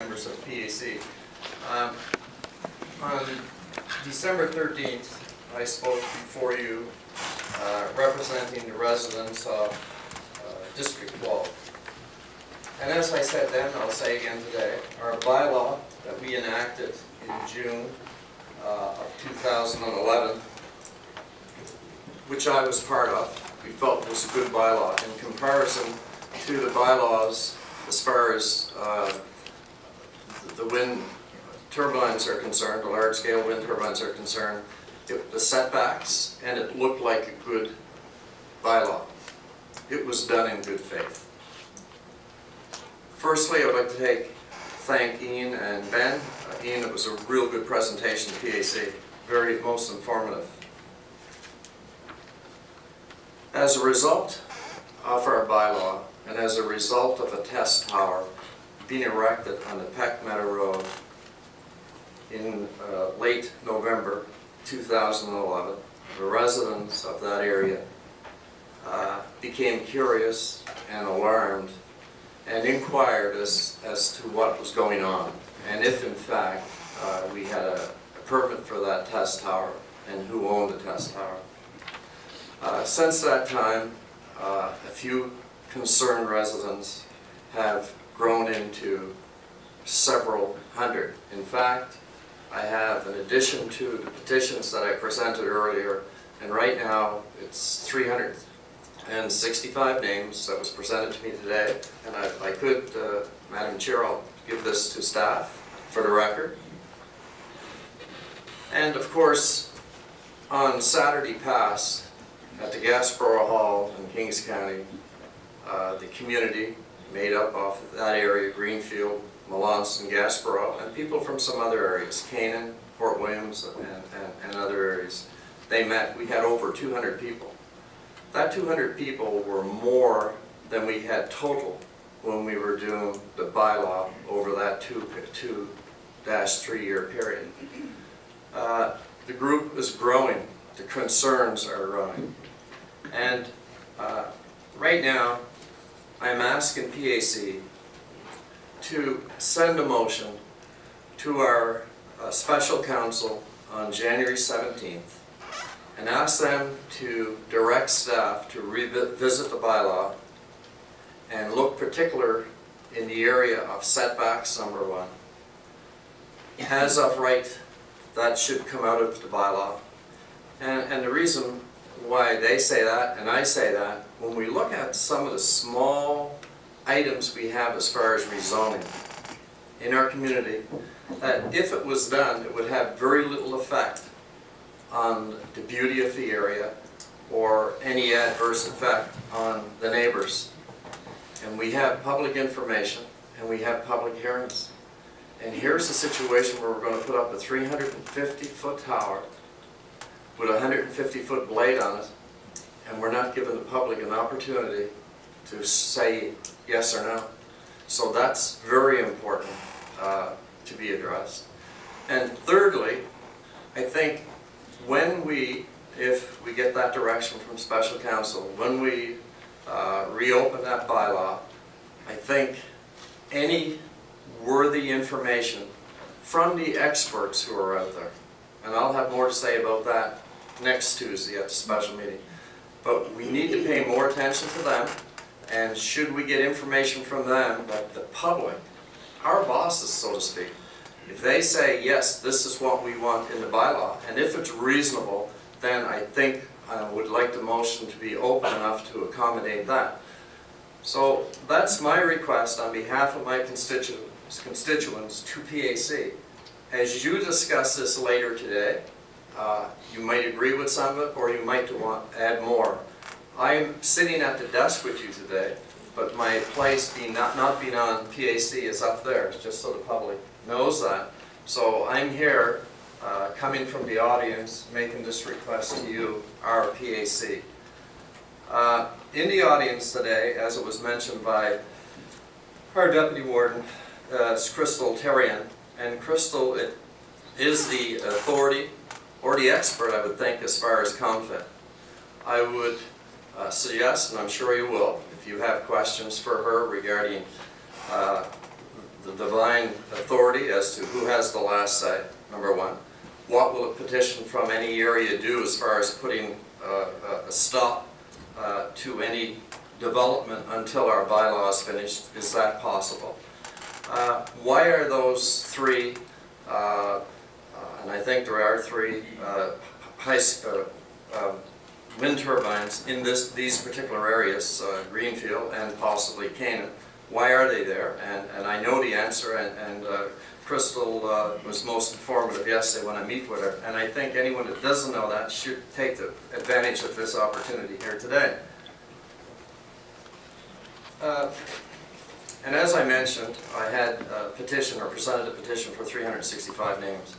Members of PAC. On December 13th, I spoke before you representing the residents of District 12. And as I said then, I'll say again today, our bylaw that we enacted in June of 2011, which I was part of, we felt was a good bylaw in comparison to the bylaws as far as the wind turbines are concerned, the large-scale wind turbines are concerned, the setbacks, and it looked like a good bylaw. It was done in good faith. Firstly, I would like to thank Ian and Ben. Ian, it was a real good presentation to PAC, most informative. As a result of our bylaw, and as a result of a test tower being erected on the PAC Meadow Road in late November 2011, the residents of that area became curious and alarmed and inquired as to what was going on, and if in fact we had a permit for that test tower and who owned the test tower. Since that time, a few concerned residents have grown into several hundred. In fact, I have, in addition to the petitions that I presented earlier, and right now it's 365 names that was presented to me today, and I could, Madam Chair, I'll give this to staff for the record. And of course, on Saturday past, at the Gasborough Hall in Kings County, the community made up of that area, Greenfield, Melanson, Gasborough, and people from some other areas, Canaan, Fort Williams, and other areas. They met. We had over 200 people. That 200 people were more than we had total when we were doing the bylaw over that 2-3 year period. The group is growing. The concerns are growing. And right now, I'm asking PAC to send a motion to our special counsel on January 17th and ask them to direct staff to revisit the bylaw and look particular in the area of setbacks, number one. As of right, that should come out of the bylaw. And the reason why they say that and I say that, when we look at some of the small items we have as far as rezoning in our community, that if it was done, it would have very little effect on the beauty of the area or any adverse effect on the neighbors. And we have public information and we have public hearings. And here's a situation where we're going to put up a 350-foot tower with a 150-foot blade on it, and we're not giving the public an opportunity to say yes or no. So that's very important to be addressed. And thirdly, I think if we get that direction from special counsel, when we reopen that bylaw, I think any worthy information from the experts who are out there, and I'll have more to say about that next Tuesday at the special meeting, but we need to pay more attention to them, and should we get information from them that the public, our bosses so to speak, if they say yes, this is what we want in the bylaw, and if it's reasonable, then I think I would like the motion to be open enough to accommodate that. So that's my request on behalf of my constituents to PAC. As you discuss this later today, you might agree with some of it, or you might want to add more. I'm sitting at the desk with you today, but my place not being on PAC is up there, just so the public knows that. So I'm here, coming from the audience, making this request to you, our PAC. In the audience today, as it was mentioned by our Deputy Warden, is Crystal Terrian. And Crystal is the authority, or the expert, I would think, as far as CONFIT. I would suggest, and I'm sure you will, if you have questions for her regarding the divine authority as to who has the last say, number one. What will a petition from any area do as far as putting a stop to any development until our bylaw is finished? Is that possible? Why are those three, and I think there are three, wind turbines in these particular areas, Greenfield and possibly Canaan? Why are they there? And I know the answer, and Crystal was most informative yesterday when I meet with her, and I think anyone that doesn't know that should take the advantage of this opportunity here today. And as I mentioned, I had a petition, or presented a petition for 365 names.